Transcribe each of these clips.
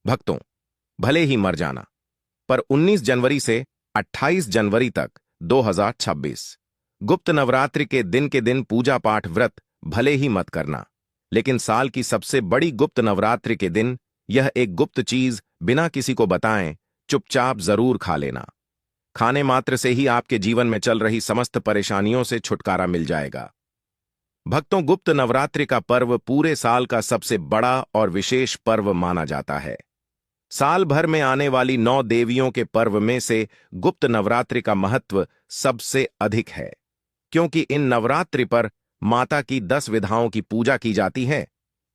भक्तों, भले ही मर जाना, पर 19 जनवरी से 28 जनवरी तक 2026 गुप्त नवरात्रि के दिन पूजा पाठ व्रत भले ही मत करना, लेकिन साल की सबसे बड़ी गुप्त नवरात्रि के दिन यह एक गुप्त चीज बिना किसी को बताएं चुपचाप जरूर खा लेना। खाने मात्र से ही आपके जीवन में चल रही समस्त परेशानियों से छुटकारा मिल जाएगा। भक्तों, गुप्त नवरात्रि का पर्व पूरे साल का सबसे बड़ा और विशेष पर्व माना जाता है। साल भर में आने वाली 9 देवियों के पर्व में से गुप्त नवरात्रि का महत्व सबसे अधिक है, क्योंकि इन नवरात्रि पर माता की 10 विधाओं की पूजा की जाती है।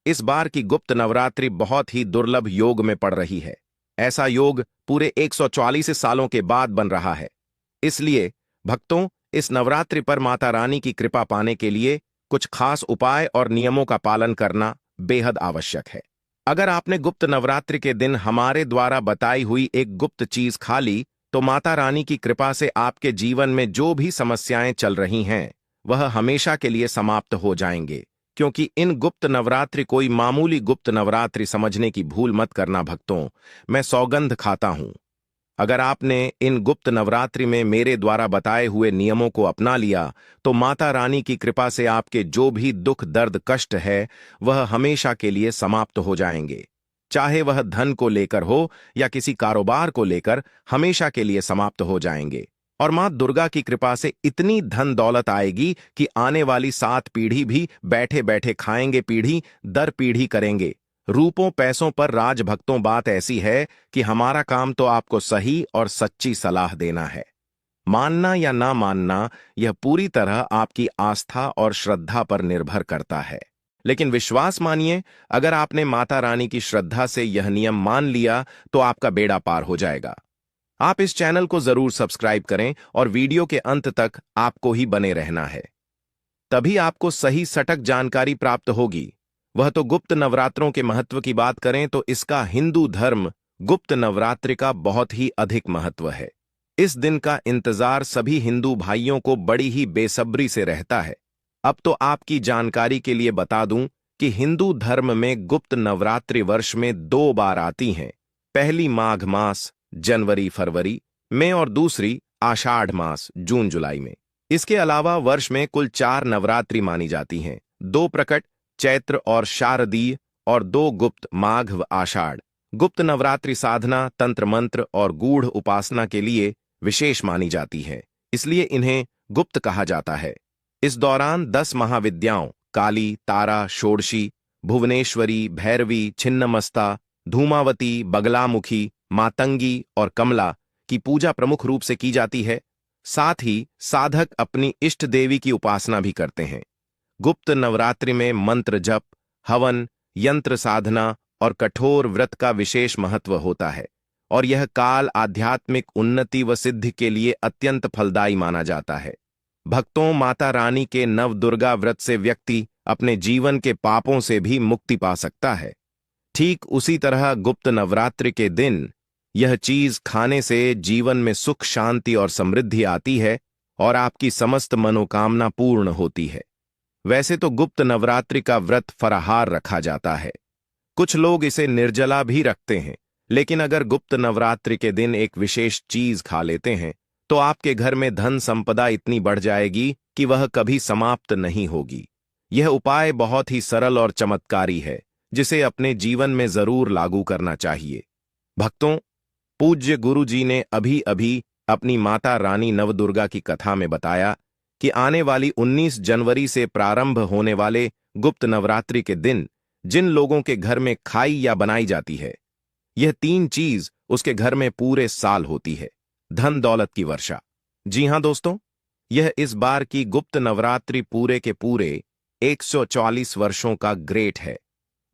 इस बार की गुप्त नवरात्रि बहुत ही दुर्लभ योग में पड़ रही है। ऐसा योग पूरे 144 सालों के बाद बन रहा है। इसलिए भक्तों, इस नवरात्रि पर माता रानी की कृपा पाने के लिए कुछ खास उपाय और नियमों का पालन करना बेहद आवश्यक है। अगर आपने गुप्त नवरात्रि के दिन हमारे द्वारा बताई हुई एक गुप्त चीज खा ली, तो माता रानी की कृपा से आपके जीवन में जो भी समस्याएं चल रही हैं, वह हमेशा के लिए समाप्त हो जाएंगे। क्योंकि इन गुप्त नवरात्रि कोई मामूली गुप्त नवरात्रि समझने की भूल मत करना भक्तों, मैं सौगंध खाता हूं। अगर आपने इन गुप्त नवरात्रि में मेरे द्वारा बताए हुए नियमों को अपना लिया, तो माता रानी की कृपा से आपके जो भी दुख दर्द कष्ट है, वह हमेशा के लिए समाप्त हो जाएंगे। चाहे वह धन को लेकर हो या किसी कारोबार को लेकर, हमेशा के लिए समाप्त हो जाएंगे। और मां दुर्गा की कृपा से इतनी धन दौलत आएगी कि आने वाली 7 पीढ़ी भी बैठे बैठे खाएंगे, पीढ़ी दर पीढ़ी करेंगे। रूपों पैसों पर राज भक्तों, बात ऐसी है कि हमारा काम तो आपको सही और सच्ची सलाह देना है। मानना या ना मानना, यह पूरी तरह आपकी आस्था और श्रद्धा पर निर्भर करता है। लेकिन विश्वास मानिए, अगर आपने माता रानी की श्रद्धा से यह नियम मान लिया, तो आपका बेड़ा पार हो जाएगा। आप इस चैनल को जरूर सब्सक्राइब करें और वीडियो के अंत तक आपको ही बने रहना है, तभी आपको सही सटक जानकारी प्राप्त होगी। वह तो गुप्त नवरात्रों के महत्व की बात करें तो इसका हिंदू धर्म गुप्त नवरात्रि का बहुत ही अधिक महत्व है। इस दिन का इंतजार सभी हिंदू भाइयों को बड़ी ही बेसब्री से रहता है। अब तो आपकी जानकारी के लिए बता दूं कि हिंदू धर्म में गुप्त नवरात्रि वर्ष में 2 बार आती हैं। पहली माघ मास जनवरी फरवरी में और दूसरी आषाढ़ मास जून जुलाई में। इसके अलावा वर्ष में कुल 4 नवरात्रि मानी जाती हैं, 2 प्रकट चैत्र और शारदीय और 2 गुप्त माघ व आषाढ़। गुप्त नवरात्रि साधना, तंत्र मंत्र और गूढ़ उपासना के लिए विशेष मानी जाती है, इसलिए इन्हें गुप्त कहा जाता है। इस दौरान 10 महाविद्याओं काली, तारा, षोडशी, भुवनेश्वरी, भैरवी, छिन्नमस्ता, धूमावती, बगलामुखी, मातंगी और कमला की पूजा प्रमुख रूप से की जाती है। साथ ही साधक अपनी इष्ट देवी की उपासना भी करते हैं। गुप्त नवरात्रि में मंत्र जप, हवन, यंत्र साधना और कठोर व्रत का विशेष महत्व होता है, और यह काल आध्यात्मिक उन्नति व सिद्धि के लिए अत्यंत फलदायी माना जाता है। भक्तों, माता रानी के नवदुर्गा व्रत से व्यक्ति अपने जीवन के पापों से भी मुक्ति पा सकता है। ठीक उसी तरह गुप्त नवरात्रि के दिन यह चीज खाने से जीवन में सुख, शांति और समृद्धि आती है और आपकी समस्त मनोकामना पूर्ण होती है। वैसे तो गुप्त नवरात्रि का व्रत फराहार रखा जाता है, कुछ लोग इसे निर्जला भी रखते हैं, लेकिन अगर गुप्त नवरात्रि के दिन एक विशेष चीज खा लेते हैं, तो आपके घर में धन संपदा इतनी बढ़ जाएगी कि वह कभी समाप्त नहीं होगी। यह उपाय बहुत ही सरल और चमत्कारी है, जिसे अपने जीवन में जरूर लागू करना चाहिए। भक्तों, पूज्य गुरु जी ने अभी अभी अपनी माता रानी नवदुर्गा की कथा में बताया कि आने वाली 19 जनवरी से प्रारंभ होने वाले गुप्त नवरात्रि के दिन जिन लोगों के घर में खाई या बनाई जाती है, यह 3 चीज उसके घर में पूरे साल होती है। धन दौलत की वर्षा। जी हां दोस्तों, यह इस बार की गुप्त नवरात्रि पूरे के पूरे 144 वर्षों का ग्रेट है,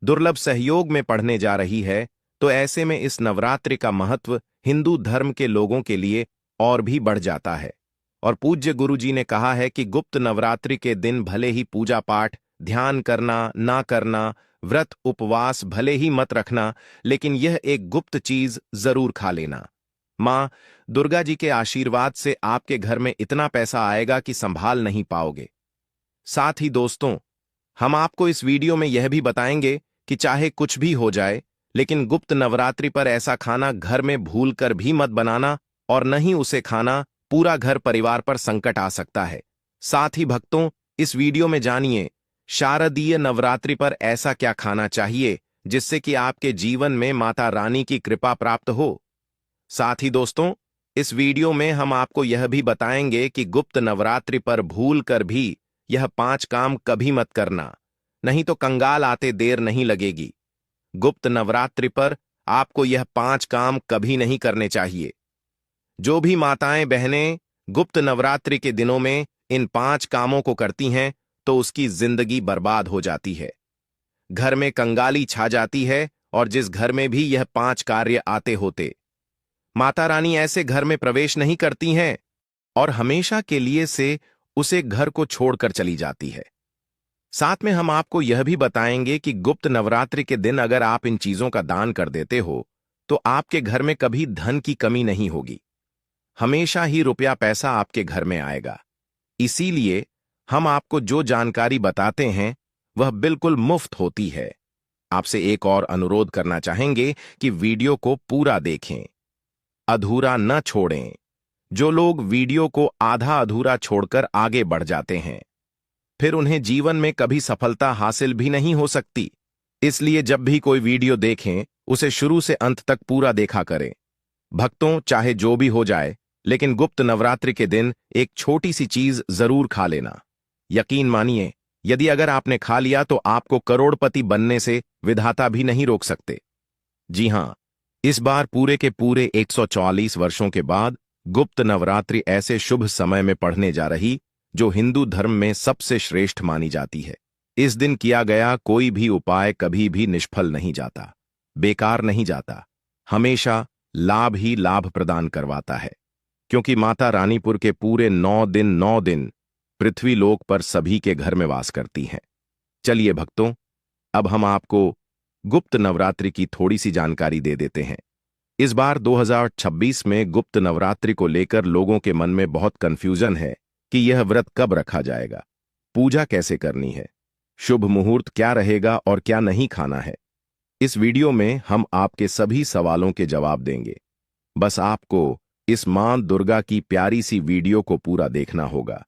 दुर्लभ सहयोग में पढ़ने जा रही है। तो ऐसे में इस नवरात्रि का महत्व हिंदू धर्म के लोगों के लिए और भी बढ़ जाता है। और पूज्य गुरु जी ने कहा है कि गुप्त नवरात्रि के दिन भले ही पूजा पाठ, ध्यान करना ना करना, व्रत उपवास भले ही मत रखना, लेकिन यह एक गुप्त चीज जरूर खा लेना। मां दुर्गा जी के आशीर्वाद से आपके घर में इतना पैसा आएगा कि संभाल नहीं पाओगे। साथ ही दोस्तों, हम आपको इस वीडियो में यह भी बताएंगे कि चाहे कुछ भी हो जाए, लेकिन गुप्त नवरात्रि पर ऐसा खाना घर में भूल कर भी मत बनाना, और न ही उसे खाना। पूरा घर परिवार पर संकट आ सकता है। साथ ही भक्तों, इस वीडियो में जानिए शारदीय नवरात्रि पर ऐसा क्या खाना चाहिए जिससे कि आपके जीवन में माता रानी की कृपा प्राप्त हो। साथ ही दोस्तों, इस वीडियो में हम आपको यह भी बताएंगे कि गुप्त नवरात्रि पर भूल कर भी यह 5 काम कभी मत करना, नहीं तो कंगाल आते देर नहीं लगेगी। गुप्त नवरात्रि पर आपको यह 5 काम कभी नहीं करने चाहिए। जो भी माताएं बहनें गुप्त नवरात्रि के दिनों में इन 5 कामों को करती हैं तो उसकी जिंदगी बर्बाद हो जाती है, घर में कंगाली छा जाती है, और जिस घर में भी यह 5 कार्य आते होते, माता रानी ऐसे घर में प्रवेश नहीं करती हैं और हमेशा के लिए से उसे घर को छोड़कर चली जाती है। साथ में हम आपको यह भी बताएंगे कि गुप्त नवरात्रि के दिन अगर आप इन चीजों का दान कर देते हो तो आपके घर में कभी धन की कमी नहीं होगी, हमेशा ही रुपया पैसा आपके घर में आएगा। इसीलिए हम आपको जो जानकारी बताते हैं वह बिल्कुल मुफ्त होती है। आपसे एक और अनुरोध करना चाहेंगे कि वीडियो को पूरा देखें, अधूरा न छोड़ें। जो लोग वीडियो को आधा अधूरा छोड़कर आगे बढ़ जाते हैं, फिर उन्हें जीवन में कभी सफलता हासिल भी नहीं हो सकती। इसलिए जब भी कोई वीडियो देखें उसे शुरू से अंत तक पूरा देखा करें। भक्तों, चाहे जो भी हो जाए, लेकिन गुप्त नवरात्रि के दिन एक छोटी सी चीज जरूर खा लेना। यकीन मानिए, यदि अगर आपने खा लिया तो आपको करोड़पति बनने से विधाता भी नहीं रोक सकते। जी हां, इस बार पूरे के पूरे 144 वर्षों के बाद गुप्त नवरात्रि ऐसे शुभ समय में पढ़ने जा रही जो हिंदू धर्म में सबसे श्रेष्ठ मानी जाती है। इस दिन किया गया कोई भी उपाय कभी भी निष्फल नहीं जाता, बेकार नहीं जाता, हमेशा लाभ ही लाभ प्रदान करवाता है, क्योंकि माता रानीपुर के पूरे 9 दिन पृथ्वी लोक पर सभी के घर में वास करती हैं। चलिए भक्तों, अब हम आपको गुप्त नवरात्रि की थोड़ी सी जानकारी दे देते हैं। इस बार 2026 में गुप्त नवरात्रि को लेकर लोगों के मन में बहुत कंफ्यूजन है कि यह व्रत कब रखा जाएगा, पूजा कैसे करनी है, शुभ मुहूर्त क्या रहेगा और क्या नहीं खाना है। इस वीडियो में हम आपके सभी सवालों के जवाब देंगे। बस आपको इस मां दुर्गा की प्यारी सी वीडियो को पूरा देखना होगा।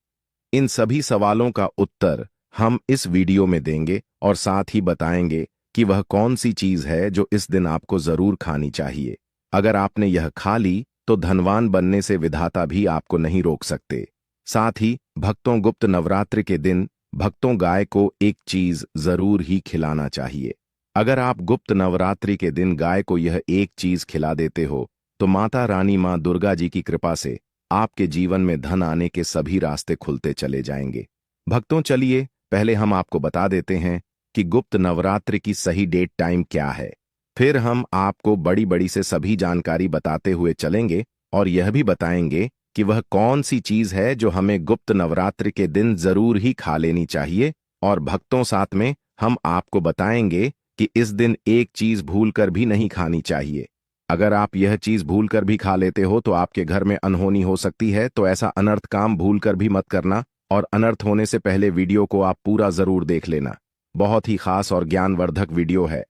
इन सभी सवालों का उत्तर हम इस वीडियो में देंगे और साथ ही बताएंगे कि वह कौन सी चीज है जो इस दिन आपको जरूर खानी चाहिए। अगर आपने यह खा ली तो धनवान बनने से विधाता भी आपको नहीं रोक सकते। साथ ही भक्तों, गुप्त नवरात्रि के दिन भक्तों गाय को एक चीज जरूर ही खिलाना चाहिए। अगर आप गुप्त नवरात्रि के दिन गाय को यह एक चीज खिला देते हो तो माता रानी मां दुर्गा जी की कृपा से आपके जीवन में धन आने के सभी रास्ते खुलते चले जाएंगे। भक्तों, चलिए पहले हम आपको बता देते हैं कि गुप्त नवरात्रि की सही डेट टाइम क्या है। फिर हम आपको बड़ी बड़ी से सभी जानकारी बताते हुए चलेंगे और यह भी बताएंगे कि वह कौन सी चीज है जो हमें गुप्त नवरात्रि के दिन जरूर ही खा लेनी चाहिए। और भक्तों, साथ में हम आपको बताएंगे कि इस दिन एक चीज भूलकर भी नहीं खानी चाहिए। अगर आप यह चीज भूलकर भी खा लेते हो तो आपके घर में अनहोनी हो सकती है, तो ऐसा अनर्थ काम भूलकर भी मत करना। और अनर्थ होने से पहले वीडियो को आप पूरा जरूर देख लेना, बहुत ही खास और ज्ञानवर्धक वीडियो है।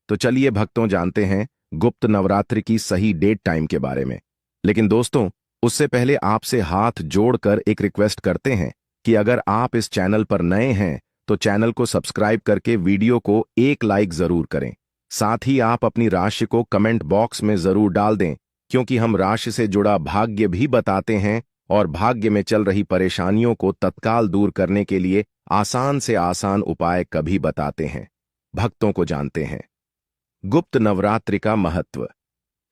तो चलिए भक्तों, जानते हैं गुप्त नवरात्रि की सही डेट टाइम के बारे में। लेकिन दोस्तों, उससे पहले आपसे हाथ जोड़कर एक रिक्वेस्ट करते हैं कि अगर आप इस चैनल पर नए हैं तो चैनल को सब्सक्राइब करके वीडियो को एक लाइक जरूर करें। साथ ही आप अपनी राशि को कमेंट बॉक्स में जरूर डाल दें, क्योंकि हम राशि से जुड़ा भाग्य भी बताते हैं और भाग्य में चल रही परेशानियों को तत्काल दूर करने के लिए आसान से आसान उपाय कभी बताते हैं। भक्तों को जानते हैं गुप्त नवरात्रि का महत्व,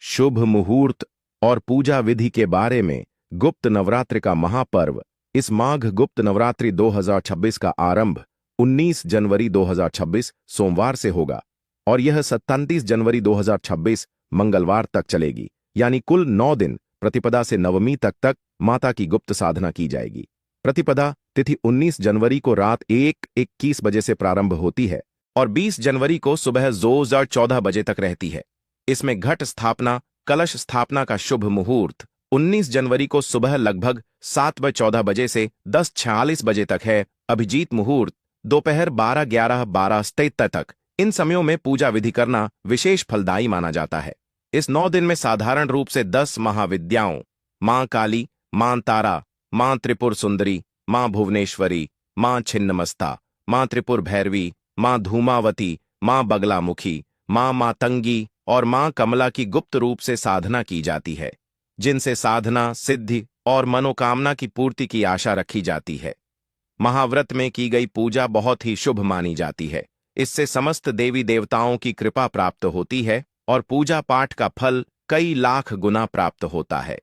शुभ मुहूर्त और पूजा विधि के बारे में। गुप्त नवरात्रि का महापर्व इस माघ गुप्त नवरात्रि 2026 का आरंभ 19 जनवरी 2026 सोमवार से होगा और यह 27 जनवरी 2026 मंगलवार तक चलेगी, यानी कुल 9 दिन। प्रतिपदा से नवमी तक माता की गुप्त साधना की जाएगी। प्रतिपदा तिथि 19 जनवरी को रात 1:21 बजे से प्रारंभ होती है और 20 जनवरी को सुबह 14 बजे तक रहती है। इसमें घट स्थापना, कलश स्थापना का शुभ मुहूर्त 19 जनवरी को सुबह लगभग 7:14 बजे से 10:46 बजे तक है। अभिजीत मुहूर्त दोपहर 12:11 तक, इन समयों में पूजा विधि करना विशेष फलदायी माना जाता है। इस 9 दिन में साधारण रूप से 10 महाविद्याओं मां काली, मां तारा, मां त्रिपुर सुंदरी, मां भुवनेश्वरी, मां छिन्नमस्ता, मां त्रिपुर भैरवी, मां धूमावती, मां बगलामुखी, मां मातंगी और मां कमला की गुप्त रूप से साधना की जाती है, जिनसे साधना, सिद्धि और मनोकामना की पूर्ति की आशा रखी जाती है। महाव्रत में की गई पूजा बहुत ही शुभ मानी जाती है। इससे समस्त देवी देवताओं की कृपा प्राप्त होती है और पूजा पाठ का फल कई लाख गुना प्राप्त होता है।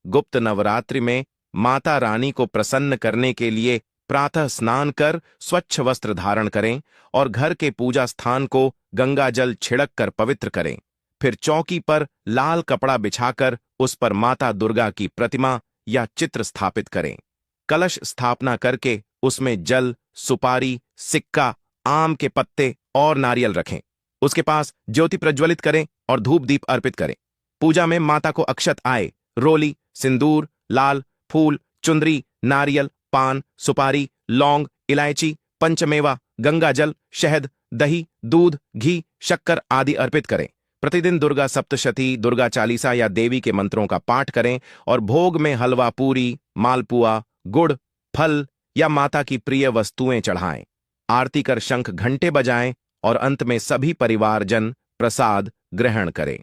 गुप्त नवरात्रि में माता रानी को प्रसन्न करने के लिए प्रातः स्नान कर स्वच्छ वस्त्र धारण करें और घर के पूजा स्थान को गंगा जल छिड़क कर पवित्र करें। फिर चौकी पर लाल कपड़ा बिछाकर उस पर माता दुर्गा की प्रतिमा या चित्र स्थापित करें। कलश स्थापना करके उसमें जल, सुपारी, सिक्का, आम के पत्ते और नारियल रखें। उसके पास ज्योति प्रज्वलित करें और धूप दीप अर्पित करें। पूजा में माता को अक्षत आए, रोली, सिंदूर, लाल फूल, चुंदरी, नारियल, पान, सुपारी, लौंग, इलायची, पंचमेवा, गंगा जल, शहद, दही, दूध, घी, शक्कर आदि अर्पित करें। प्रतिदिन दुर्गा सप्तशती, दुर्गा चालीसा या देवी के मंत्रों का पाठ करें और भोग में हलवा पूरी, मालपुआ, गुड़, फल या माता की प्रिय वस्तुएं चढ़ाएं। आरती कर शंख घंटे बजाएं और अंत में सभी परिवारजन प्रसाद ग्रहण करें।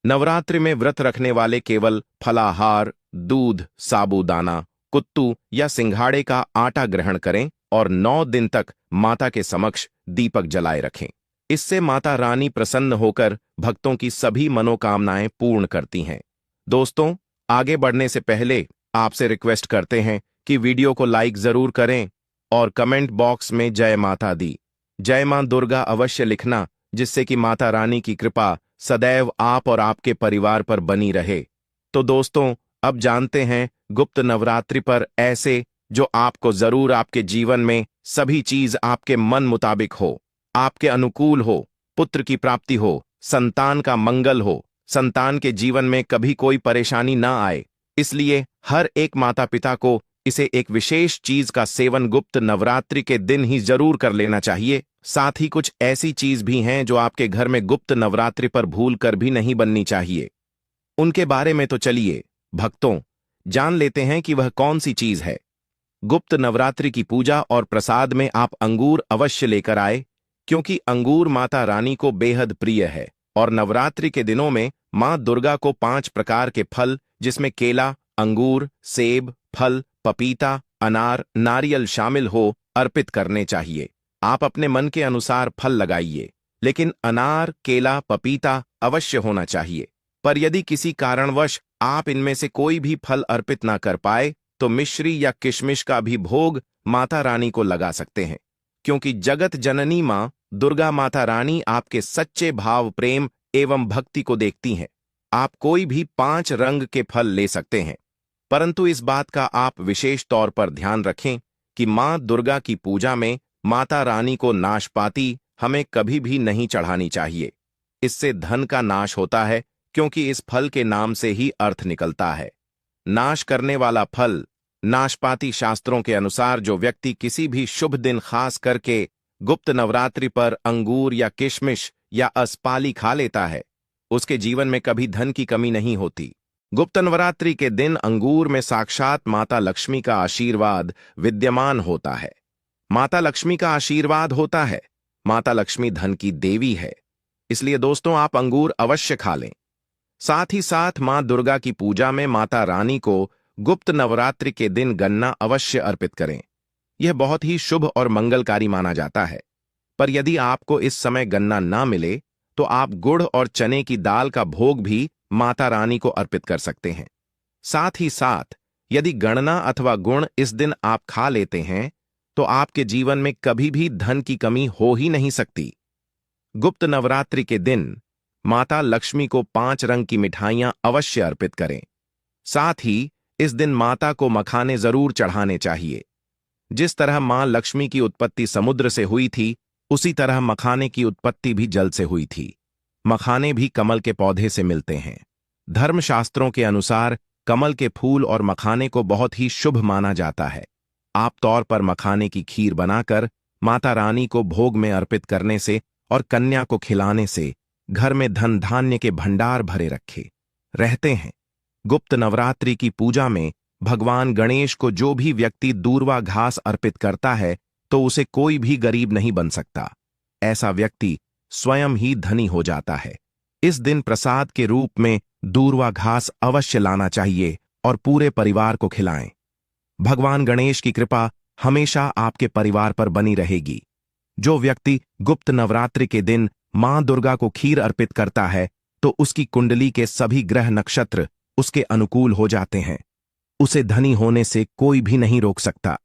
नवरात्रि में व्रत रखने वाले केवल फलाहार, दूध, साबूदाना, कुत्तू या सिंघाड़े का आटा ग्रहण करें और 9 दिन तक माता के समक्ष दीपक जलाए रखें। इससे माता रानी प्रसन्न होकर भक्तों की सभी मनोकामनाएं पूर्ण करती हैं। दोस्तों, आगे बढ़ने से पहले आपसे रिक्वेस्ट करते हैं कि वीडियो को लाइक जरूर करें और कमेंट बॉक्स में जय माता दी, जय मां दुर्गा अवश्य लिखना, जिससे कि माता रानी की कृपा सदैव आप और आपके परिवार पर बनी रहे। तो दोस्तों, अब जानते हैं गुप्त नवरात्रि पर ऐसे जो आपको जरूर आपके जीवन में सभी चीज आपके मन मुताबिक हो, आपके अनुकूल हो, पुत्र की प्राप्ति हो, संतान का मंगल हो, संतान के जीवन में कभी कोई परेशानी ना आए। इसलिए हर एक माता पिता को इसे एक विशेष चीज का सेवन गुप्त नवरात्रि के दिन ही जरूर कर लेना चाहिए। साथ ही कुछ ऐसी चीज भी हैं जो आपके घर में गुप्त नवरात्रि पर भूल कर भी नहीं बननी चाहिए। उनके बारे में तो चलिए भक्तों जान लेते हैं कि वह कौन सी चीज है। गुप्त नवरात्रि की पूजा और प्रसाद में आप अंगूर अवश्य लेकर आए, क्योंकि अंगूर माता रानी को बेहद प्रिय है और नवरात्रि के दिनों में मां दुर्गा को 5 प्रकार के फल, जिसमें केला, अंगूर, सेब, फल, पपीता, अनार, नारियल शामिल हो, अर्पित करने चाहिए। आप अपने मन के अनुसार फल लगाइए, लेकिन अनार, केला, पपीता अवश्य होना चाहिए। पर यदि किसी कारणवश आप इनमें से कोई भी फल अर्पित ना कर पाए तो मिश्री या किशमिश का भी भोग माता रानी को लगा सकते हैं, क्योंकि जगत जननी मां दुर्गा माता रानी आपके सच्चे भाव, प्रेम एवं भक्ति को देखती हैं। आप कोई भी 5 रंग के फल ले सकते हैं, परंतु इस बात का आप विशेष तौर पर ध्यान रखें कि मां दुर्गा की पूजा में माता रानी को नाशपाती हमें कभी भी नहीं चढ़ानी चाहिए। इससे धन का नाश होता है, क्योंकि इस फल के नाम से ही अर्थ निकलता है नाश करने वाला फल। नाशपाती शास्त्रों के अनुसार जो व्यक्ति किसी भी शुभ दिन खास करके गुप्त नवरात्रि पर अंगूर या किशमिश या असपाली खा लेता है, उसके जीवन में कभी धन की कमी नहीं होती। गुप्त नवरात्रि के दिन अंगूर में साक्षात माता लक्ष्मी का आशीर्वाद विद्यमान होता है। माता लक्ष्मी का आशीर्वाद होता है। माता लक्ष्मी धन की देवी है, इसलिए दोस्तों आप अंगूर अवश्य खा लें। साथ ही साथ मां दुर्गा की पूजा में माता रानी को गुप्त नवरात्रि के दिन गन्ना अवश्य अर्पित करें। यह बहुत ही शुभ और मंगलकारी माना जाता है। पर यदि आपको इस समय गन्ना ना मिले तो आप गुड़ और चने की दाल का भोग भी माता रानी को अर्पित कर सकते हैं। साथ ही साथ यदि गणना अथवा गुण इस दिन आप खा लेते हैं तो आपके जीवन में कभी भी धन की कमी हो ही नहीं सकती। गुप्त नवरात्रि के दिन माता लक्ष्मी को 5 रंग की मिठाइयां अवश्य अर्पित करें। साथ ही इस दिन माता को मखाने जरूर चढ़ाने चाहिए। जिस तरह मां लक्ष्मी की उत्पत्ति समुद्र से हुई थी, उसी तरह मखाने की उत्पत्ति भी जल से हुई थी। मखाने भी कमल के पौधे से मिलते हैं। धर्मशास्त्रों के अनुसार कमल के फूल और मखाने को बहुत ही शुभ माना जाता है। आप तौर पर मखाने की खीर बनाकर माता रानी को भोग में अर्पित करने से और कन्या को खिलाने से घर में धन धान्य के भंडार भरे रखे रहते हैं। गुप्त नवरात्रि की पूजा में भगवान गणेश को जो भी व्यक्ति दूर्वा घास अर्पित करता है तो उसे कोई भी गरीब नहीं बन सकता। ऐसा व्यक्ति स्वयं ही धनी हो जाता है। इस दिन प्रसाद के रूप में दूर्वा घास अवश्य लाना चाहिए और पूरे परिवार को खिलाएं। भगवान गणेश की कृपा हमेशा आपके परिवार पर बनी रहेगी। जो व्यक्ति गुप्त नवरात्रि के दिन मां दुर्गा को खीर अर्पित करता है तो उसकी कुंडली के सभी ग्रह नक्षत्र उसके अनुकूल हो जाते हैं। उसे धनी होने से कोई भी नहीं रोक सकता।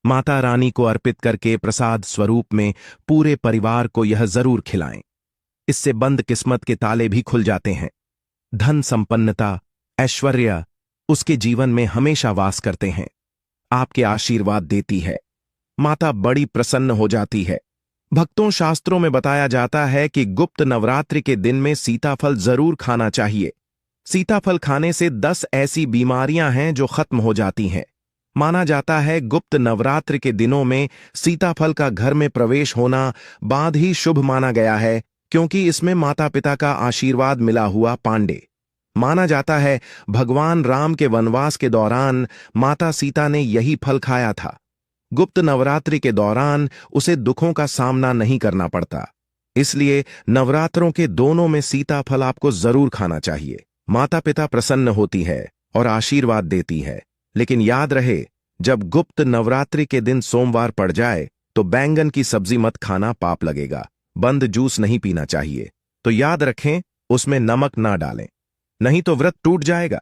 माता रानी को अर्पित करके प्रसाद स्वरूप में पूरे परिवार को यह जरूर खिलाएं। इससे बंद किस्मत के ताले भी खुल जाते हैं। धन संपन्नता, ऐश्वर्य उसके जीवन में हमेशा वास करते हैं। आपके आशीर्वाद देती है। माता बड़ी प्रसन्न हो जाती है। भक्तों, शास्त्रों में बताया जाता है कि गुप्त नवरात्रि के दिन में सीताफल जरूर खाना चाहिए। सीताफल खाने से 10 ऐसी बीमारियां हैं जो खत्म हो जाती हैं। माना जाता है गुप्त नवरात्रि के दिनों में सीताफल का घर में प्रवेश होना बाद ही शुभ माना गया है, क्योंकि इसमें माता पिता का आशीर्वाद मिला हुआ पांडे। माना जाता है भगवान राम के वनवास के दौरान माता सीता ने यही फल खाया था। गुप्त नवरात्रि के दौरान उसे दुखों का सामना नहीं करना पड़ता। इसलिए नवरात्रों के दोनों में सीताफल आपको जरूर खाना चाहिए। माता पिता प्रसन्न होती है और आशीर्वाद देती है। लेकिन याद रहे, जब गुप्त नवरात्रि के दिन सोमवार पड़ जाए तो बैंगन की सब्जी मत खाना, पाप लगेगा। बंद जूस नहीं पीना चाहिए। तो याद रखें, उसमें नमक ना डालें, नहीं तो व्रत टूट जाएगा।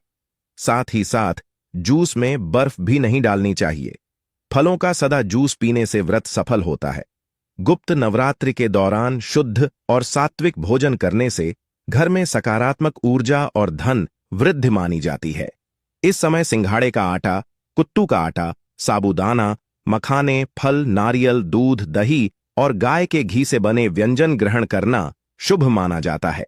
साथ ही साथ जूस में बर्फ भी नहीं डालनी चाहिए। फलों का सदा जूस पीने से व्रत सफल होता है। गुप्त नवरात्रि के दौरान शुद्ध और सात्विक भोजन करने से घर में सकारात्मक ऊर्जा और धन वृद्धि मानी जाती है। इस समय सिंघाड़े का आटा, कुट्टू का आटा, साबूदाना, मखाने, फल, नारियल, दूध, दही और गाय के घी से बने व्यंजन ग्रहण करना शुभ माना जाता है।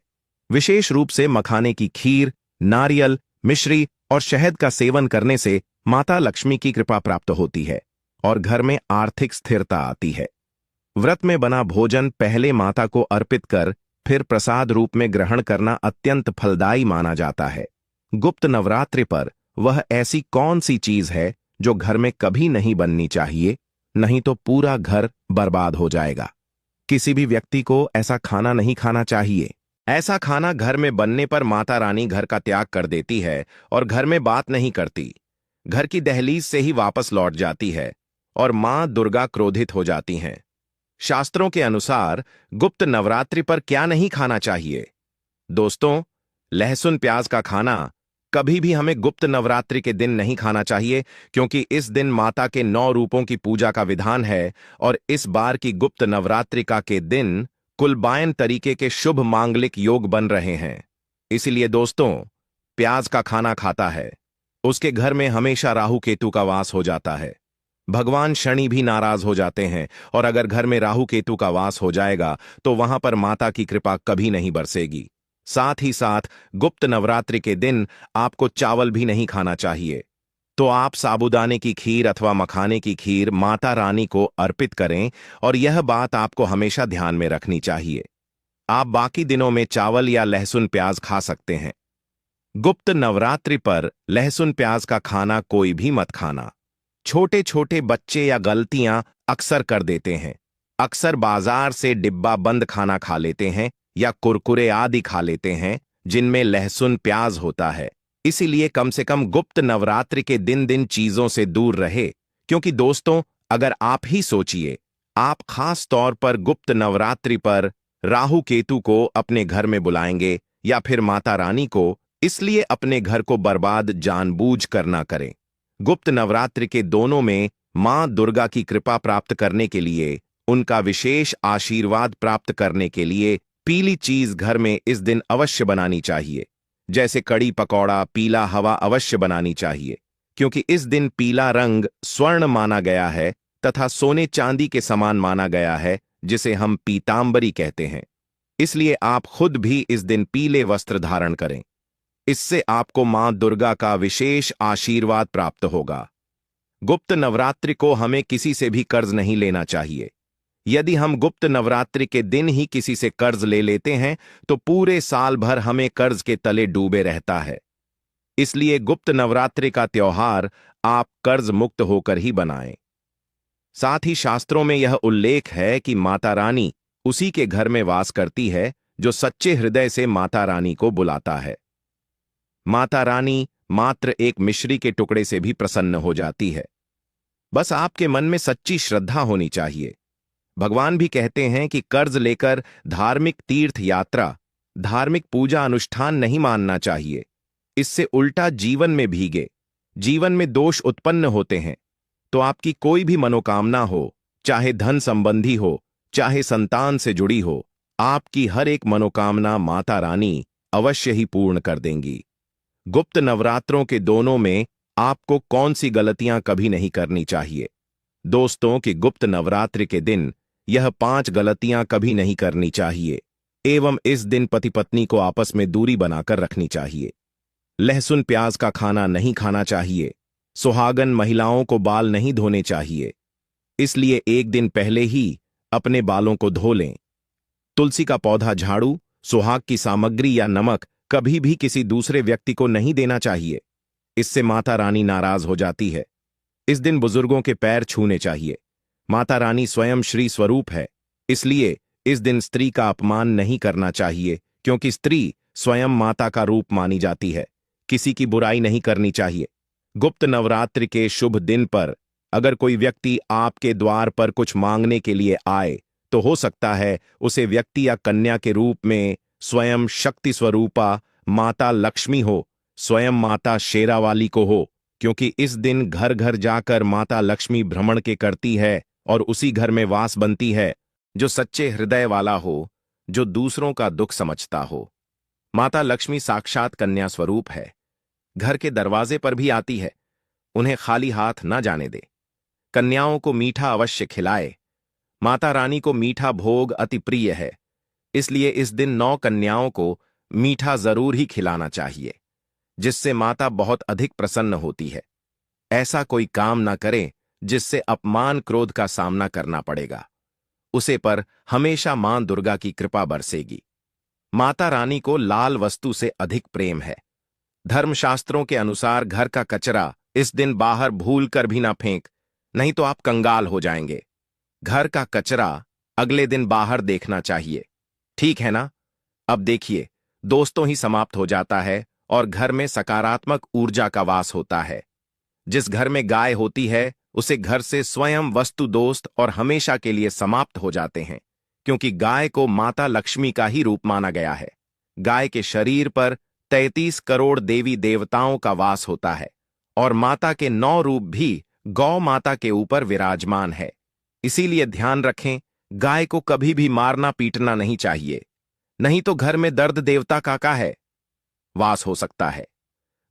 विशेष रूप से मखाने की खीर, नारियल, मिश्री और शहद का सेवन करने से माता लक्ष्मी की कृपा प्राप्त होती है और घर में आर्थिक स्थिरता आती है। व्रत में बना भोजन पहले माता को अर्पित कर फिर प्रसाद रूप में ग्रहण करना अत्यंत फलदायी माना जाता है। गुप्त नवरात्रि पर वह ऐसी कौन सी चीज है जो घर में कभी नहीं बननी चाहिए, नहीं तो पूरा घर बर्बाद हो जाएगा। किसी भी व्यक्ति को ऐसा खाना नहीं खाना चाहिए। ऐसा खाना घर में बनने पर माता रानी घर का त्याग कर देती है और घर में बात नहीं करती। घर की दहलीज से ही वापस लौट जाती है और मां दुर्गा क्रोधित हो जाती हैं। शास्त्रों के अनुसार गुप्त नवरात्रि पर क्या नहीं खाना चाहिए? दोस्तों, लहसुन प्याज का खाना कभी भी हमें गुप्त नवरात्रि के दिन नहीं खाना चाहिए, क्योंकि इस दिन माता के 9 रूपों की पूजा का विधान है और इस बार की गुप्त नवरात्रिका के दिन कुलबायन तरीके के शुभ मांगलिक योग बन रहे हैं। इसलिए दोस्तों, प्याज का खाना खाता है उसके घर में हमेशा राहु केतु का वास हो जाता है। भगवान शनि भी नाराज हो जाते हैं और अगर घर में राहु केतु का वास हो जाएगा तो वहां पर माता की कृपा कभी नहीं बरसेगी। साथ ही साथ गुप्त नवरात्रि के दिन आपको चावल भी नहीं खाना चाहिए। तो आप साबूदाने की खीर अथवा मखाने की खीर माता रानी को अर्पित करें और यह बात आपको हमेशा ध्यान में रखनी चाहिए। आप बाकी दिनों में चावल या लहसुन प्याज खा सकते हैं। गुप्त नवरात्रि पर लहसुन प्याज का खाना कोई भी मत खाना। छोटे छोटे बच्चे या गलतियां अक्सर कर देते हैं। अक्सर बाजार से डिब्बा बंद खाना खा लेते हैं या कुरकुरे आदि खा लेते हैं जिनमें लहसुन प्याज होता है। इसीलिए कम से कम गुप्त नवरात्रि के दिन चीजों से दूर रहे। क्योंकि दोस्तों, अगर आप ही सोचिए, आप खास तौर पर गुप्त नवरात्रि पर राहु केतु को अपने घर में बुलाएंगे या फिर माता रानी को, इसलिए अपने घर को बर्बाद जानबूझ कर ना करें। गुप्त नवरात्रि के दोनों में मां दुर्गा की कृपा प्राप्त करने के लिए, उनका विशेष आशीर्वाद प्राप्त करने के लिए पीली चीज घर में इस दिन अवश्य बनानी चाहिए। जैसे कड़ी पकौड़ा, पीला हवा अवश्य बनानी चाहिए, क्योंकि इस दिन पीला रंग स्वर्ण माना गया है तथा सोने चांदी के समान माना गया है, जिसे हम पीतांबरी कहते हैं। इसलिए आप खुद भी इस दिन पीले वस्त्र धारण करें। इससे आपको मां दुर्गा का विशेष आशीर्वाद प्राप्त होगा। गुप्त नवरात्रि को हमें किसी से भी कर्ज नहीं लेना चाहिए। यदि हम गुप्त नवरात्रि के दिन ही किसी से कर्ज ले लेते हैं तो पूरे साल भर हमें कर्ज के तले डूबे रहता है। इसलिए गुप्त नवरात्रि का त्योहार आप कर्ज मुक्त होकर ही बनाएं। साथ ही शास्त्रों में यह उल्लेख है कि माता रानी उसी के घर में वास करती है जो सच्चे हृदय से माता रानी को बुलाता है। माता रानी मात्र एक मिश्री के टुकड़े से भी प्रसन्न हो जाती है। बस आपके मन में सच्ची श्रद्धा होनी चाहिए। भगवान भी कहते हैं कि कर्ज लेकर धार्मिक तीर्थ यात्रा, धार्मिक पूजा अनुष्ठान नहीं मानना चाहिए। इससे उल्टा जीवन में भीगे, जीवन में दोष उत्पन्न होते हैं। तो आपकी कोई भी मनोकामना हो, चाहे धन संबंधी हो, चाहे संतान से जुड़ी हो, आपकी हर एक मनोकामना माता रानी अवश्य ही पूर्ण कर देंगी। गुप्त नवरात्रों के दोनों में आपको कौन सी गलतियां कभी नहीं करनी चाहिए? दोस्तों कि गुप्त नवरात्रि के दिन यह 5 गलतियां कभी नहीं करनी चाहिए एवं इस दिन पति पत्नी को आपस में दूरी बनाकर रखनी चाहिए। लहसुन प्याज का खाना नहीं खाना चाहिए। सुहागन महिलाओं को बाल नहीं धोने चाहिए, इसलिए एक दिन पहले ही अपने बालों को धो लें। तुलसी का पौधा, झाड़ू, सुहाग की सामग्री या नमक कभी भी किसी दूसरे व्यक्ति को नहीं देना चाहिए। इससे माता रानी नाराज हो जाती है। इस दिन बुजुर्गों के पैर छूने चाहिए। माता रानी स्वयं श्री स्वरूप है, इसलिए इस दिन स्त्री का अपमान नहीं करना चाहिए, क्योंकि स्त्री स्वयं माता का रूप मानी जाती है। किसी की बुराई नहीं करनी चाहिए। गुप्त नवरात्रि के शुभ दिन पर अगर कोई व्यक्ति आपके द्वार पर कुछ मांगने के लिए आए तो हो सकता है उसे व्यक्ति या कन्या के रूप में स्वयं शक्ति स्वरूपा माता लक्ष्मी हो, स्वयं माता शेरावाली को हो, क्योंकि इस दिन घर घर जाकर माता लक्ष्मी भ्रमण के करती है और उसी घर में वास बनती है जो सच्चे हृदय वाला हो, जो दूसरों का दुख समझता हो। माता लक्ष्मी साक्षात कन्या स्वरूप है। घर के दरवाजे पर भी आती है। उन्हें खाली हाथ न जाने दे। कन्याओं को मीठा अवश्य खिलाए। माता रानी को मीठा भोग अति प्रिय है, इसलिए इस दिन 9 कन्याओं को मीठा जरूर ही खिलाना चाहिए, जिससे माता बहुत अधिक प्रसन्न होती है। ऐसा कोई काम न करें जिससे अपमान क्रोध का सामना करना पड़ेगा। उसे पर हमेशा मां दुर्गा की कृपा बरसेगी। माता रानी को लाल वस्तु से अधिक प्रेम है। धर्मशास्त्रों के अनुसार घर का कचरा इस दिन बाहर भूल कर भी ना फेंक, नहीं तो आप कंगाल हो जाएंगे। घर का कचरा अगले दिन बाहर देखना चाहिए, ठीक है ना? अब देखिए, दोस्तों ही समाप्त हो जाता है और घर में सकारात्मक ऊर्जा का वास होता है। जिस घर में गाय होती है उसे घर से स्वयं वस्तु दोस्त और हमेशा के लिए समाप्त हो जाते हैं, क्योंकि गाय को माता लक्ष्मी का ही रूप माना गया है। गाय के शरीर पर 33 करोड़ देवी देवताओं का वास होता है और माता के 9 रूप भी गौ माता के ऊपर विराजमान है। इसीलिए ध्यान रखें, गाय को कभी भी मारना पीटना नहीं चाहिए, नहीं तो घर में दर्द देवता का है वास हो सकता है।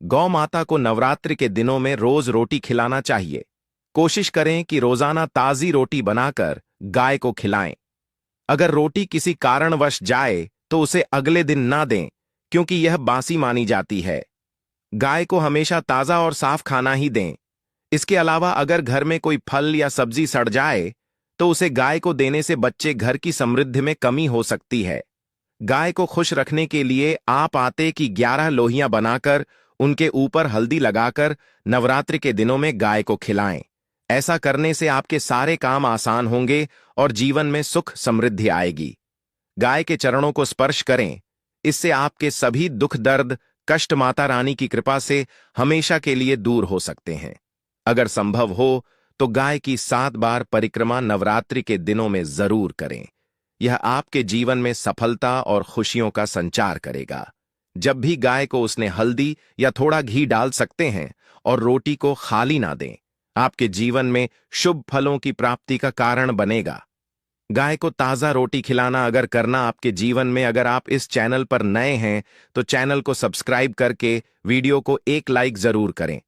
गौ माता को नवरात्रि के दिनों में रोज रोटी खिलाना चाहिए। कोशिश करें कि रोजाना ताजी रोटी बनाकर गाय को खिलाएं। अगर रोटी किसी कारणवश जाए तो उसे अगले दिन ना दें, क्योंकि यह बासी मानी जाती है। गाय को हमेशा ताजा और साफ खाना ही दें। इसके अलावा अगर घर में कोई फल या सब्जी सड़ जाए तो उसे गाय को देने से बच्चे घर की समृद्धि में कमी हो सकती है। गाय को खुश रखने के लिए आप आटे की 11 लोहियां बनाकर उनके ऊपर हल्दी लगाकर नवरात्रि के दिनों में गाय को खिलाएं। ऐसा करने से आपके सारे काम आसान होंगे और जीवन में सुख समृद्धि आएगी। गाय के चरणों को स्पर्श करें, इससे आपके सभी दुख दर्द कष्ट माता रानी की कृपा से हमेशा के लिए दूर हो सकते हैं। अगर संभव हो तो गाय की 7 बार परिक्रमा नवरात्रि के दिनों में जरूर करें। यह आपके जीवन में सफलता और खुशियों का संचार करेगा। जब भी गाय को उसने हल्दी या थोड़ा घी डाल सकते हैं और रोटी को खाली ना दें, आपके जीवन में शुभ फलों की प्राप्ति का कारण बनेगा। गाय को ताजा रोटी खिलाना अगर करना आपके जीवन में, अगर आप इस चैनल पर नए हैं तो चैनल को सब्सक्राइब करके वीडियो को एक लाइक जरूर करें।